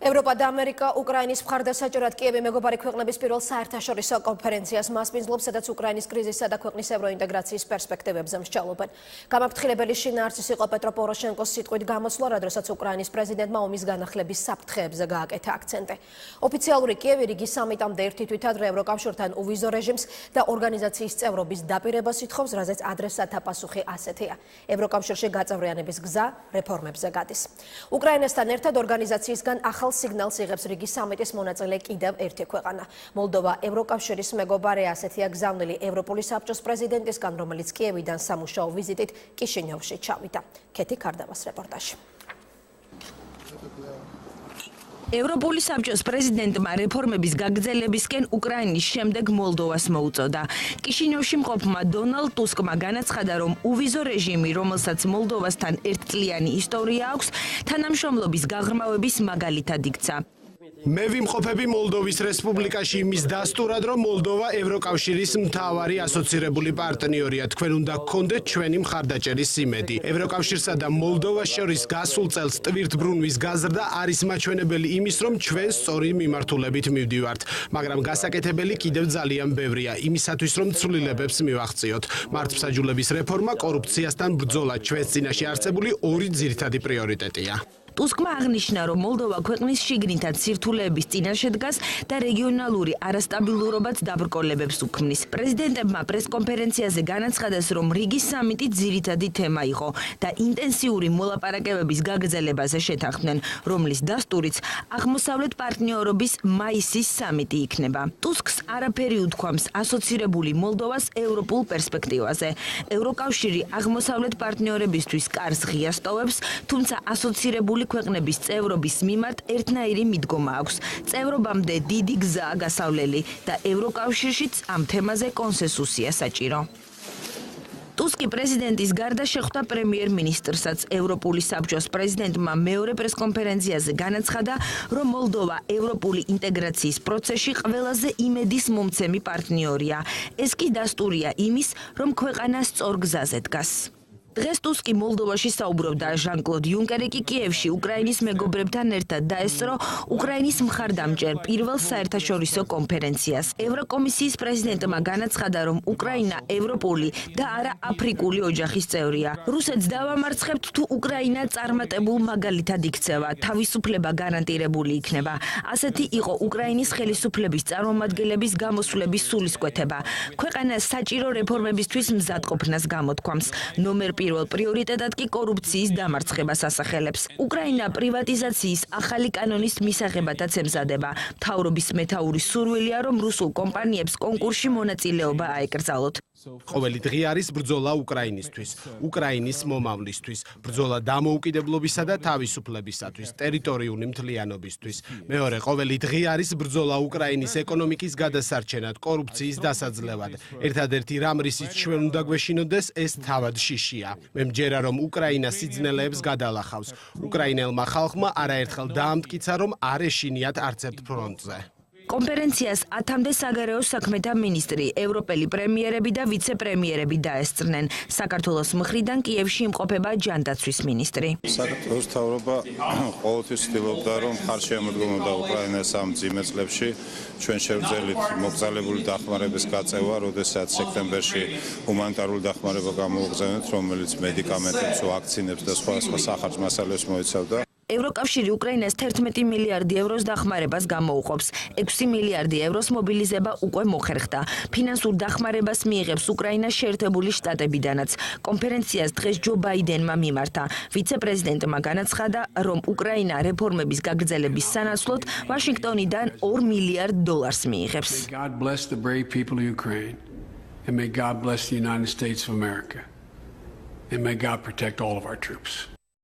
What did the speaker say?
ევროპა და ამერიკა უკრაინის მხარდასაჭერად კიევი მეგობარი ქვეყნების პირველ საერთაშორისო კონფერენციას მასპინძლობს, სადაც უკრაინის კრიზისსა და ქვეყნის ევროინტეგრაციის პერსპექტივებზე მსჯელობენ. გამაფრთხილებელი შინაარსის იყო პეტრო პოროშენკოს სიტყვით გამოსვლა, როდესაც უკრაინის პრეზიდენტმა ომის განახლების საფრთხეებზე გააკეთა აქცენტი. ოფიციალური კიევი რიგი სამიტამდე ერთი თვით ადრე ევროკავშირთან უვიზო რეჟიმს და ორგანიზაციის წევრობის დაპირებას ითხოვს, რაზეც ადრესათა პასუხი ასეთია. ევროკავშირში გაწევრიანების გზა რეფორმებზე გადის. უკრაინასთან ერთად ორგანიზაციისგან ახალ სიგნალს იღებს რიგი სამიტის მონაწილე კიდევ ერთი ქვეყანა. მოლდოვა ევროკავშირის მეგობარია, ასეთია გზავნილი ევროპული საბჭოს პრეზიდენტისგან, რომელიც კიევიდან სამუშაო ვიზიტით კიშინიოვში ჩავიდა. ქეთი ქარდავას რეპორტაჟი. ევროპული საბჭოს პრეზიდენტმა რეფორმების გაგრძელებისკენ უკრაინის შემდეგ მოლდოვას მოუწოდა. კიშინიოვში მყოფმა დონალდ ტუსკმა განაცხადა, რომ უვიზო რეჟიმი, რომელსაც მოლდოვასთან ერთწლიანი ისტორია აქვს, თანამშრომლობის გაღრმავების მაგალითად იქცა. მე ვიმყოფები მოლდოვის რესპუბლიკაში იმის დასტურად, რომ მოლდოვა ევროკავშირის მთავარი ასოცირებული პარტნიორია. თქვენ უნდა გქონდეთ ჩვენი მხარდაჭერის იმედი. ევროკავშირსა და მოლდოვას შორის გასულ წელს ტვირთბრუნვის გაზრდა არის მაჩვენებელი იმის, რომ ჩვენ სწორი მიმართულებით მივდივართ. მაგრამ გასაკეთებელი კიდევ ძალიან ბევრია, იმისათვის, რომ ცვლილებებს მივაღწიოთ. მართლმსაჯულების რეფორმა, კორუფციასთან ბრძოლა ჩვენს წინაშე არსებული ორი ძირითადი პრიორიტეტია. ტუსკმა აღნიშნა, რომ მოლდოვა ქვეყნის შიგნითაც სირთულეების წინაშე დგას და რეგიონალური არასტაბილურობაც დაბრკოლებებს უქმნის. პრეზიდენტებმა პრესკონფერენციაზე განაცხადეს, რომ რიგის სამიტი ძირითადი თემა იყო და ინტენსიური მოლაპარაკებების გაგრძელებაზე შეთანხმდნენ, რომლის დასტურიც აღმოსავლეთ პარტნიორობის მაისის სამიტი იქნება. ტუსკს არაფერი უთქვამს ასოცირებული მოლდოვას ევროპულ პერსპექტივაზე. ევროკავშირი აღმოსავლეთ პარტნიორებისთვის კარს ღიას ტოვებს, თუმცა ასოცირებული ქვეყნების წევრობის მიმართ ერთნაირი მიდგომა აქვს. წევრობამდე დიდი გზაა გასავლელი და ევროკავშირშიც ამ თემაზე კონსენსუსია საჭირო. ტუსკი პრეზიდენტის გარდა შეხვდა პრემიერ-მინისტრსაც. ევროპული საბჭოს პრეზიდენტმა მეორე პრესკონფერენციაზე განაცხადა, რომ მოლდოვა ევროპული ინტეგრაციის პროცესში ყველაზე იმედის მომცემი პარტნიორია. ეს კი დასტურია იმის, რომ ქვეყანა სწორ გზაზე დგას. დღეს ტუსკი მოლდოვაში საუბრობდა, ჟან-კლოდ იუნკერი კი კიევში უკრაინის მეგობრებთან ერთად დაესწრო უკრაინის მხარდამჭერ პირველ საერთაშორისო კონფერენციას. ევროკომისიის პრეზიდენტმა განაცხადა, რომ უკრაინა ევროპული და არა აფრიკული ოჯახის წევრია. რუსეთს დავამარცხებთ, თუ უკრაინა წარმატებულ მაგალითად იქცევა, თავისუფლება გარანტირებული იქნება. ასეთი იყო უკრაინის ხელისუფლების წარმომადგენლების გამოსვლების სულისკვეთება. ქვეყანა საჭირო რეფორმებისთვის მზადყოფნას გამოთქვამს. პირველ პრიორიტეტად კი კორუფციის დამარცხებას ასახელებს. უკრაინა პრივატიზაციის ახალი კანონის მისაღებადაც ემზადება. მთავრობის მეთაურის სურვილია, რომ რუსულ კომპანიებს კონკურსში მონაწილეობა აეკრძალოთ. ყოველი დღე არის ბრძოლა უკრაინისთვის, უკრაინის მომავლისთვის, ბრძოლა დამოუკიდებლობისა და თავისუფლებისათვის, ტერიტორიული მთლიანობისთვის. მეორე, ყოველი დღე არის ბრძოლა უკრაინის ეკონომიკის გადასარჩენად, კორუფციის დასაძლევად. ერთადერთი რამ რისიც ჩვენ უნდა გვეშინოდეს, ეს თავად შიშია. მე მჯერა, რომ უკრაინა სიძნელეებს გადალახავს. უკრაინელმა ხალხმა არაერთხელ დაამტკიცა, რომ არ ეშინიათ არც ერთ ფრონტზე. კონფერენციას 10-მდე საგარეო საქმეთა მინისტრი, ევროპელი პრემიერები და ვიცე-პრემიერები დაესწრნენ. საქართველოს მხრიდან კიევში იმყოფება ჯანდაცვის მინისტრი. საქართველოს მთავრობა ყოველთვის ცდილობდა, რომ ხარში ამოდგომოდა უკრაინას ამ მძიმე წლებში. ჩვენ შევძელით მოგზაურებული დახმარების გაწევა, როდესაც სექტემბერში ჰუმანიტარული დახმარება გამოუგზავნეთ, რომელიც მედიკამენტებს, ვაქცინებს და სხვა სახარჯ მასალებს მოიცავდა. ევროკავშირი უკრაინას 11 მილიარდი ევროს დახმარებას გამოუყოფს. 6 მილიარდი ევროს მობილიზება უკვე მოხერხდა. ფინანსურ დახმარებას მიიღებს უკრაინა შეერთებული შტატებიდანაც. კონფერენციას დღეს ჯო ბაიდენმა მიმართა. ვიცე-პრეზიდენტმა განაცხადა, რომ უკრაინა რეფორმების გაგრძელების სანაცვლოდ ვაშინგტონიდან $2 მილიარდ მიიღებს. God bless the brave people of Ukraine, and may God bless the United States of America, and may God protect all of our troops.